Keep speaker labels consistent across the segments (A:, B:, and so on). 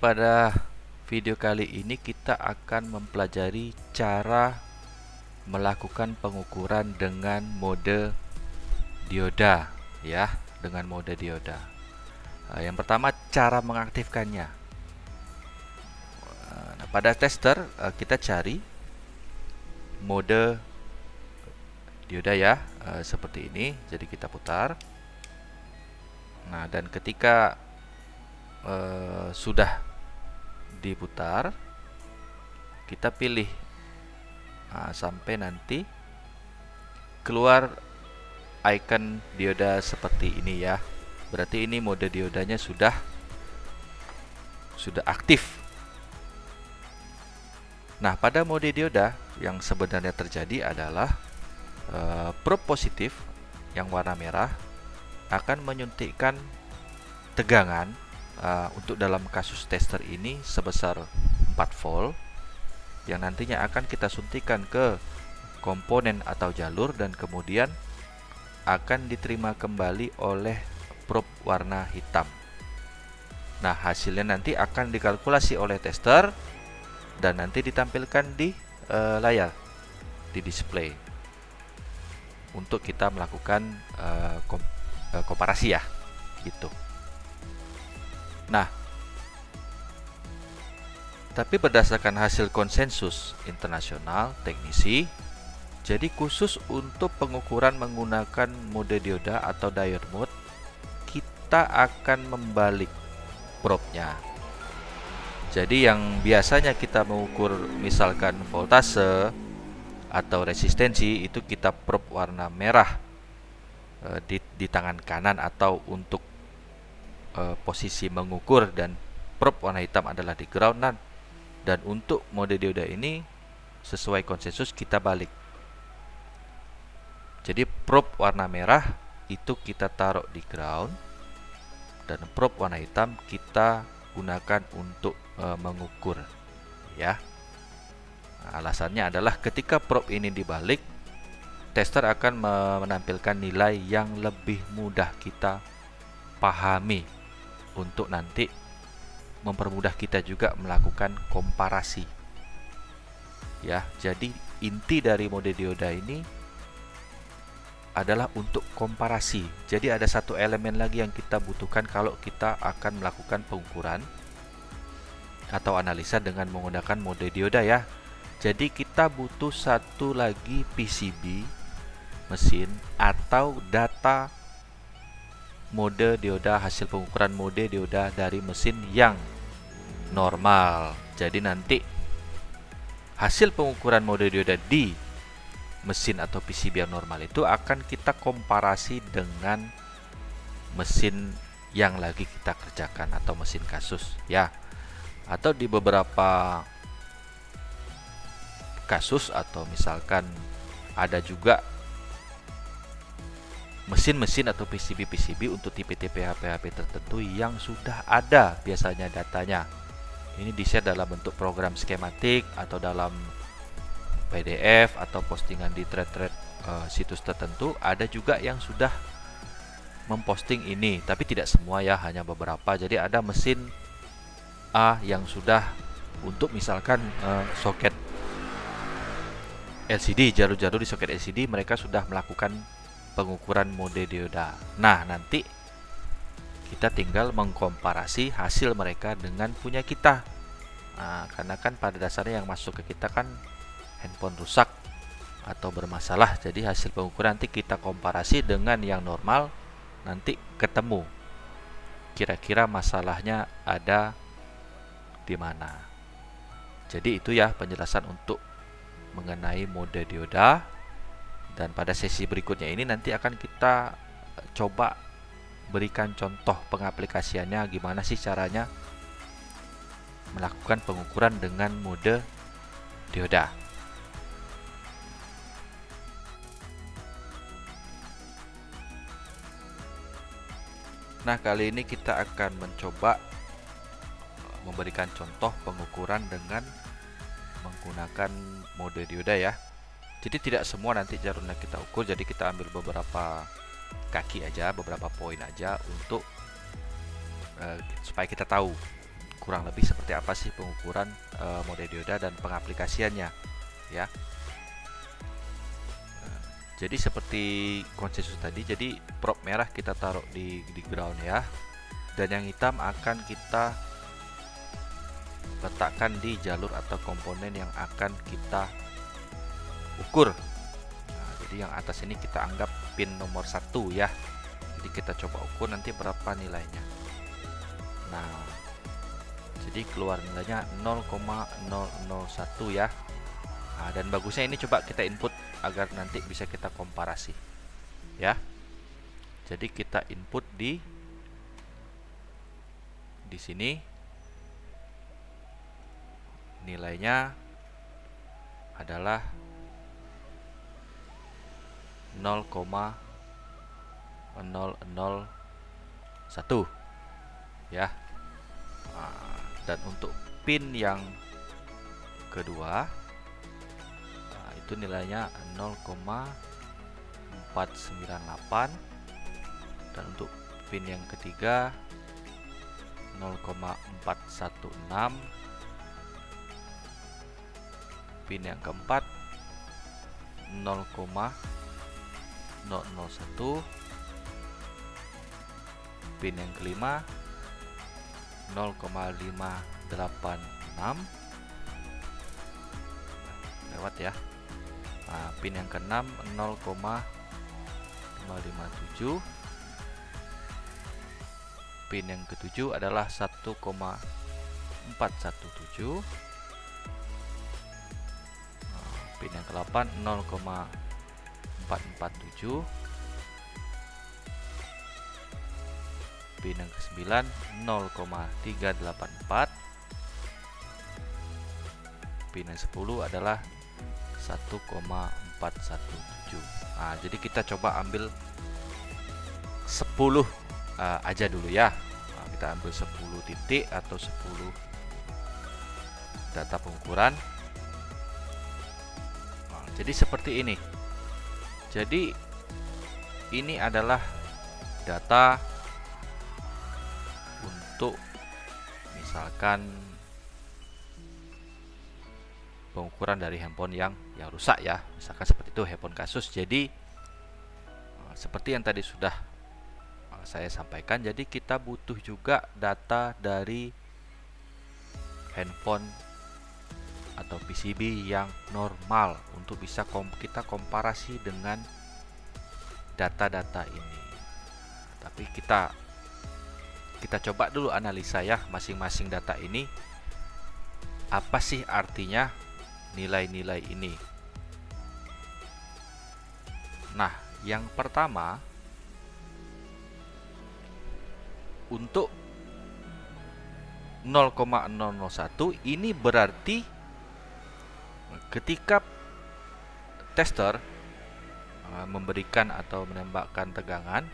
A: pada video kali ini kita akan mempelajari cara melakukan pengukuran dengan mode dioda ya, dengan mode dioda. Yang pertama, cara mengaktifkannya. Nah, pada tester kita cari mode dioda ya, seperti ini. Jadi kita putar. Nah, dan ketika sudah diputar, kita pilih sampai nanti keluar icon dioda seperti ini ya. Berarti ini mode diodanya sudah aktif. Nah, pada mode dioda yang sebenarnya terjadi adalah probe positif yang warna merah akan menyuntikkan tegangan untuk dalam kasus tester ini sebesar 4 volt yang nantinya akan kita suntikan ke komponen atau jalur dan kemudian akan diterima kembali oleh probe warna hitam. Nah, hasilnya nanti akan dikalkulasi oleh tester dan nanti ditampilkan di layar, di display untuk kita melakukan komparasi ya, gitu. Nah, tapi berdasarkan hasil konsensus internasional teknisi, jadi khusus untuk pengukuran menggunakan mode dioda atau diode mode, kita akan membalik probe-nya. Jadi yang biasanya kita mengukur misalkan voltase atau resistensi, itu kita probe warna merah di tangan kanan atau untuk posisi mengukur, dan probe warna hitam adalah di ground. Dan untuk mode dioda ini sesuai konsensus kita balik. Jadi probe warna merah itu kita taruh di ground dan probe warna hitam kita gunakan untuk mengukur ya. Nah, alasannya adalah ketika probe ini dibalik, tester akan menampilkan nilai yang lebih mudah kita pahami untuk nanti mempermudah kita juga melakukan komparasi ya. Jadi inti dari mode dioda ini adalah untuk komparasi. Jadi ada satu elemen lagi yang kita butuhkan kalau kita akan melakukan pengukuran atau analisa dengan menggunakan mode dioda ya. Jadi kita butuh satu lagi PCB mesin atau data mode dioda, hasil pengukuran mode dioda dari mesin yang normal. Jadi nanti hasil pengukuran mode dioda di mesin atau PCB yang normal itu akan kita komparasi dengan mesin yang lagi kita kerjakan atau mesin kasus ya. Atau di beberapa kasus atau misalkan ada juga mesin-mesin atau PCB untuk tipe-tipe HP tertentu yang sudah ada biasanya datanya. Ini di-share dalam bentuk program skematik atau dalam PDF atau postingan di thread-thread situs tertentu. Ada juga yang sudah memposting ini, tapi tidak semua ya, hanya beberapa. Jadi ada mesin A yang sudah untuk misalkan soket LCD, jalur-jalur di soket LCD mereka sudah melakukan pengukuran mode dioda. Nah, nanti kita tinggal mengkomparasi hasil mereka dengan punya kita. Nah, karena kan pada dasarnya yang masuk ke kita kan handphone rusak atau bermasalah. Jadi hasil pengukuran nanti kita komparasi dengan yang normal, nanti ketemu kira-kira masalahnya ada di mana. Jadi itu ya penjelasan untuk mengenai mode dioda. Dan pada sesi berikutnya ini nanti akan kita coba berikan contoh pengaplikasiannya, gimana sih caranya melakukan pengukuran dengan mode dioda. Nah, kali ini kita akan mencoba memberikan contoh pengukuran dengan menggunakan mode dioda ya. Jadi tidak semua nanti jarumnya kita ukur, jadi kita ambil beberapa kaki aja, beberapa poin aja untuk supaya kita tahu kurang lebih seperti apa sih pengukuran mode dioda dan pengaplikasiannya ya. Jadi seperti konsensus tadi, jadi prop merah kita taruh di ground ya, dan yang hitam akan kita letakkan di jalur atau komponen yang akan kita ukur. Nah, jadi yang atas ini kita anggap pin nomor 1 ya. Jadi kita coba ukur nanti berapa nilainya. Nah, jadi keluar nilainya 0,001 ya. Nah, dan bagusnya ini coba kita input agar nanti bisa kita komparasi ya. Jadi kita input di sini, nilainya adalah 0,001 ya. Nah, dan untuk pin yang kedua, nah, itu nilainya 0,498, dan untuk pin yang ketiga 0,416, pin yang keempat 0,001, pin yang kelima 0,586, lewat ya. Nah, pin yang keenam 0,557, pin yang ketujuh adalah 1,417, pin yang ke-8 0,447, pin yang ke-9 0,384, pin yang 10 adalah 1,417. Nah, jadi kita coba ambil 10 aja dulu ya. Nah, kita ambil 10 titik atau 10 data pengukuran. Nah, jadi seperti ini. Jadi ini adalah data untuk misalkan pengukuran dari handphone yang rusak ya, misalkan seperti itu, handphone kasus. Jadi seperti yang tadi sudah saya sampaikan, jadi kita butuh juga data dari handphone atau PCB yang normal untuk bisa kita komparasi dengan data-data ini. Tapi kita coba dulu analisa ya masing-masing data ini, apa sih artinya nilai-nilai ini. Nah, yang pertama, untuk 0,001 ini berarti ketika tester memberikan atau menembakkan tegangan,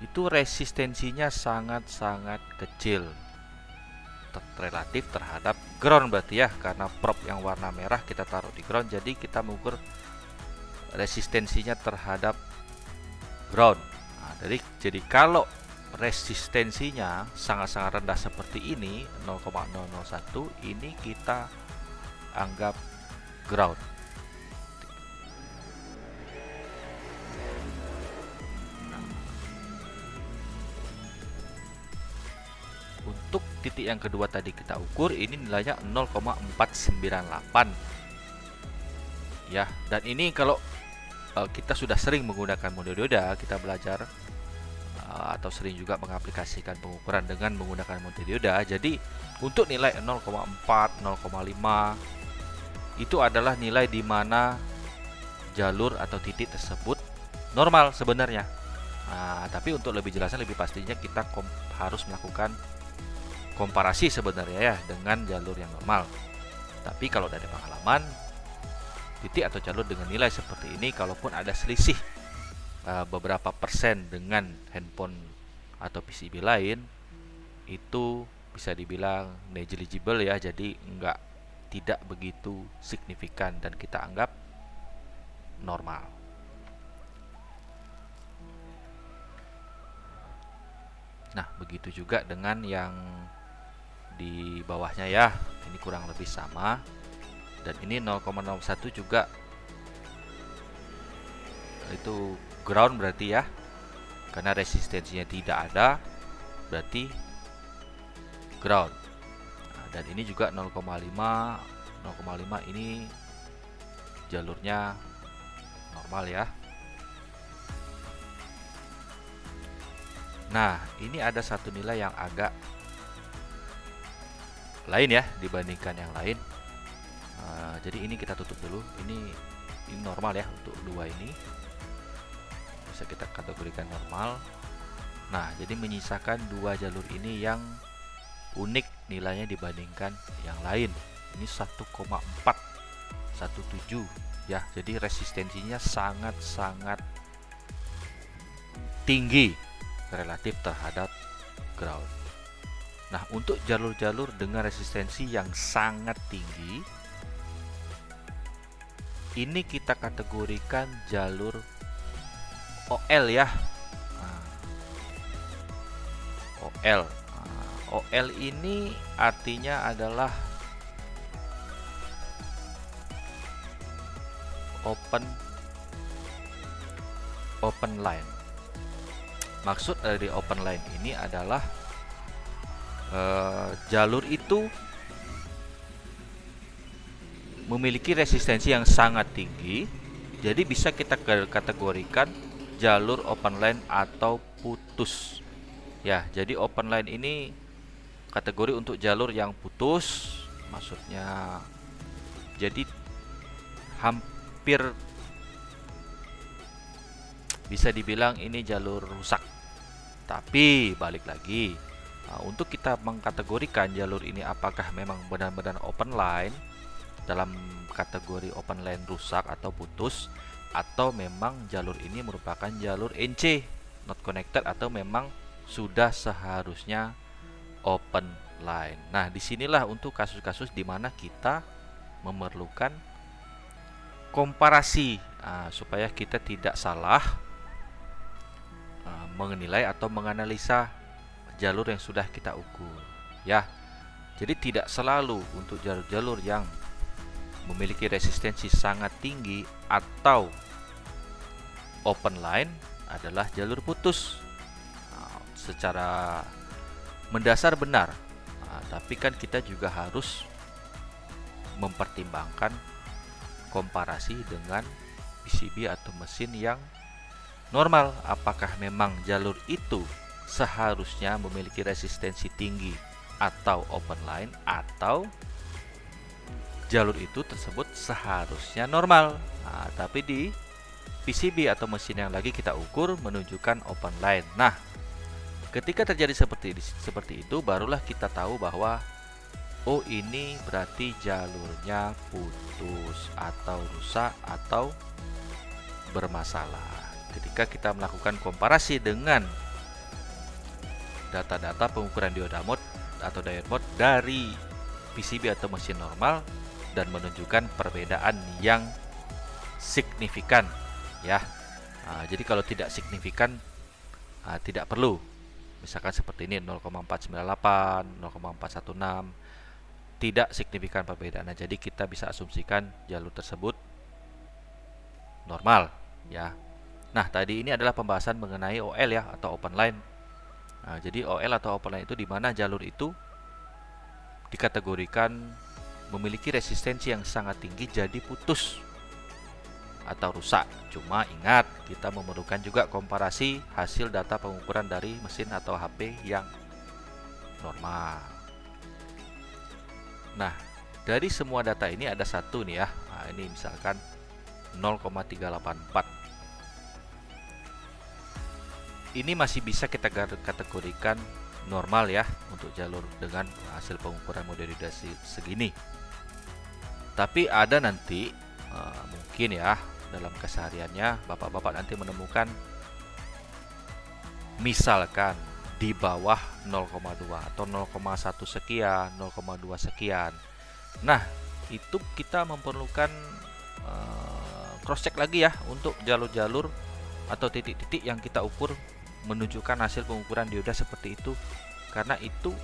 A: itu resistensinya sangat-sangat kecil relatif terhadap ground berarti ya, karena probe yang warna merah kita taruh di ground, jadi kita mengukur resistensinya terhadap ground. Nah, jadi kalau resistensinya sangat-sangat rendah seperti ini 0,001, ini kita anggap ground. Untuk titik yang kedua tadi kita ukur, ini nilainya 0,498 ya. Dan ini kalau kita sudah sering menggunakan mode dioda, kita belajar atau sering juga mengaplikasikan pengukuran dengan menggunakan mode dioda. Jadi untuk nilai 0,4, 0,5 itu adalah nilai di mana jalur atau titik tersebut normal sebenarnya. Nah, tapi untuk lebih jelasnya, lebih pastinya kita harus melakukan komparasi sebenarnya ya dengan jalur yang normal. Tapi kalau dari pengalaman, titik atau jalur dengan nilai seperti ini, kalaupun ada selisih beberapa persen dengan handphone atau PCB lain, itu bisa dibilang negligible ya, jadi tidak begitu signifikan dan kita anggap normal. Nah, begitu juga dengan yang di bawahnya ya. Ini kurang lebih sama. Dan ini 0,01 juga itu ground berarti ya. Karena resistensinya tidak ada, berarti ground. Nah, dan ini juga 0,5 ini jalurnya normal ya. Nah, ini ada satu nilai yang agak lain ya dibandingkan yang lain. Jadi ini kita tutup dulu. Ini normal ya untuk dua ini. Bisa kita kategorikan normal. Nah, jadi menyisakan dua jalur ini yang unik nilainya dibandingkan yang lain. Ini 1,417 ya. Jadi resistensinya sangat-sangat tinggi relatif terhadap ground. Nah, untuk jalur-jalur dengan resistensi yang sangat tinggi, ini kita kategorikan jalur OL ya. OL. OL ini artinya adalah open line. Maksud dari open line ini adalah jalur itu memiliki resistensi yang sangat tinggi, jadi bisa kita kategorikan jalur open line atau putus ya. Jadi open line ini kategori untuk jalur yang putus, maksudnya jadi hampir bisa dibilang ini jalur rusak. Tapi balik lagi, untuk kita mengkategorikan jalur ini apakah memang benar-benar open line dalam kategori open line rusak atau putus, atau memang jalur ini merupakan jalur NC not connected, atau memang sudah seharusnya open line. Nah, disinilah untuk kasus-kasus di mana kita memerlukan komparasi supaya kita tidak salah menilai atau menganalisa jalur yang sudah kita ukur ya. Jadi tidak selalu untuk jalur-jalur yang memiliki resistensi sangat tinggi atau open line adalah jalur putus. Secara mendasar benar, tapi kan kita juga harus mempertimbangkan komparasi dengan PCB atau mesin yang normal. Apakah memang jalur itu seharusnya memiliki resistensi tinggi atau open line, atau jalur itu tersebut seharusnya normal. Tapi di PCB atau mesin yang lagi kita ukur menunjukkan open line. Nah, ketika terjadi seperti itu, barulah kita tahu bahwa oh, ini berarti jalurnya putus atau rusak atau bermasalah. Ketika kita melakukan komparasi dengan data-data pengukuran dioda mode atau diode mode dari PCB atau mesin normal dan menunjukkan perbedaan yang signifikan ya. Jadi kalau tidak signifikan tidak perlu. Misalkan seperti ini 0,498, 0,416, tidak signifikan perbedaannya. Jadi kita bisa asumsikan jalur tersebut normal ya. Nah, tadi ini adalah pembahasan mengenai OL ya, atau open line. Jadi OL atau open line itu di mana jalur itu dikategorikan memiliki resistensi yang sangat tinggi, jadi putus atau rusak. Cuma ingat, kita memerlukan juga komparasi hasil data pengukuran dari mesin atau HP yang normal. Nah, dari semua data ini ada satu nih ya. Ini misalkan 0,384. Ini masih bisa kita kategorikan normal ya untuk jalur dengan hasil pengukuran model dioda segini. Tapi ada nanti mungkin ya dalam kesehariannya bapak-bapak nanti menemukan misalkan di bawah 0,2 atau 0,1 sekian, 0,2 sekian. Nah, itu kita memerlukan cross check lagi ya untuk jalur-jalur atau titik-titik yang kita ukur menunjukkan hasil pengukuran dioda seperti itu, karena itu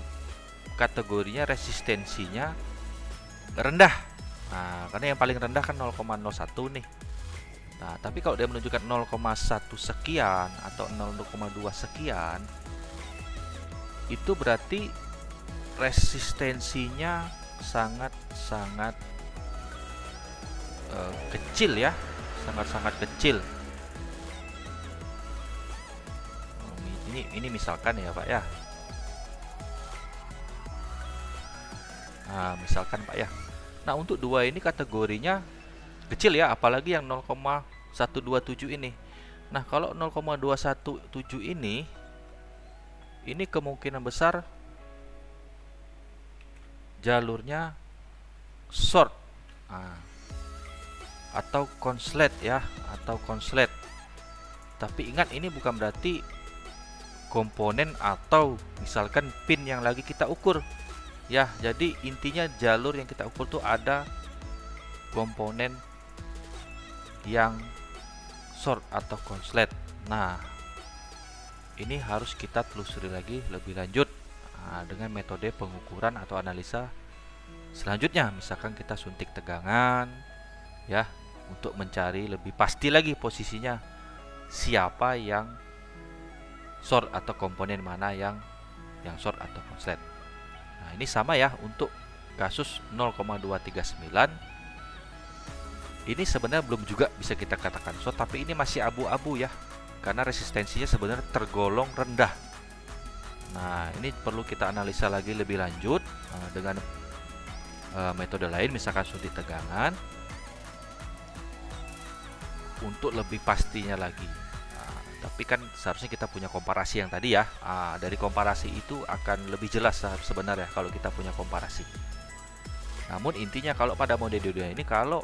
A: kategorinya resistensinya rendah. Nah, karena yang paling rendah kan 0,01 nih. Nah, tapi kalau dia menunjukkan 0,1 sekian atau 0,2 sekian, itu berarti resistensinya sangat-sangat kecil ya, sangat-sangat kecil. Ini misalkan ya Pak ya. Nah, misalkan Pak ya. Nah, untuk dua ini kategorinya kecil ya, apalagi yang 0,127 ini. Nah, kalau 0,217 ini kemungkinan besar jalurnya short. Nah, atau konslet ya, atau konslet. Tapi ingat, ini bukan berarti komponen atau misalkan pin yang lagi kita ukur ya. Jadi intinya jalur yang kita ukur tuh ada komponen yang short atau konslet. Nah, ini harus kita telusuri lagi lebih lanjut dengan metode pengukuran atau analisa selanjutnya. Misalkan kita suntik tegangan ya, untuk mencari lebih pasti lagi posisinya siapa yang short atau komponen mana yang short atau konslet. Nah, ini sama ya untuk kasus 0,239. Ini sebenarnya belum juga bisa kita katakan short, tapi ini masih abu-abu ya, karena resistensinya sebenarnya tergolong rendah. Nah, ini perlu kita analisa lagi lebih lanjut dengan metode lain, misalkan suntik tegangan, untuk lebih pastinya lagi. Tapi kan seharusnya kita punya komparasi yang tadi ya. Dari komparasi itu akan lebih jelas sebenarnya kalau kita punya komparasi. Namun intinya kalau pada mode dioda ini, kalau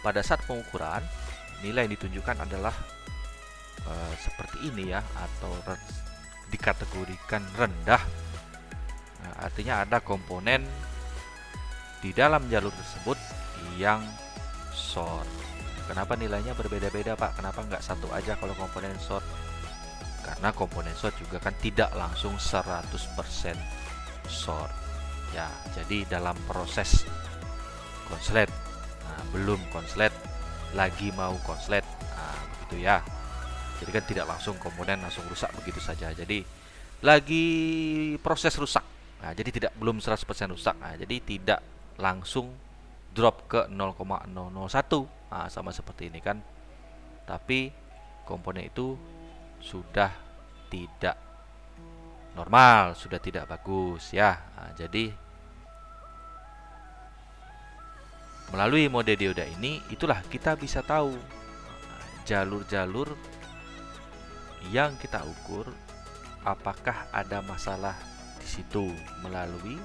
A: pada saat pengukuran nilai yang ditunjukkan adalah seperti ini ya, atau dikategorikan rendah. Nah, artinya ada komponen di dalam jalur tersebut yang short. Kenapa nilainya berbeda-beda Pak? Kenapa nggak satu aja kalau komponen short? Karena komponen short juga kan tidak langsung 100% short ya. Jadi dalam proses konslet, belum konslet, lagi mau konslet, begitu ya. Jadi kan tidak langsung komponen langsung rusak begitu saja. Jadi lagi proses rusak. Nah, jadi belum 100% rusak. Nah, jadi tidak langsung drop ke 0,001. Sama seperti ini kan. Tapi komponen itu sudah tidak normal, sudah tidak bagus ya. Jadi melalui mode dioda ini, itulah kita bisa tahu jalur-jalur yang kita ukur apakah ada masalah di situ melalui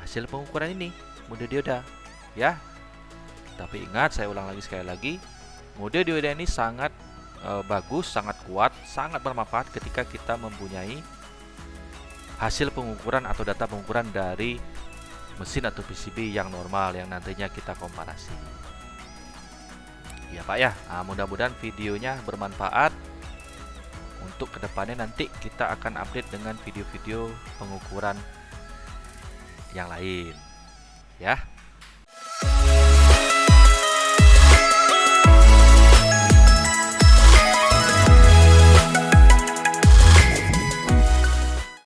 A: hasil pengukuran ini, mode dioda ya. Tapi ingat, saya ulang lagi sekali lagi, mode dioda ini sangat bagus, sangat kuat, sangat bermanfaat ketika kita mempunyai hasil pengukuran atau data pengukuran dari mesin atau PCB yang normal yang nantinya kita komparasi. Ya Pak ya, mudah-mudahan videonya bermanfaat. Untuk kedepannya nanti kita akan update dengan video-video pengukuran yang lain ya.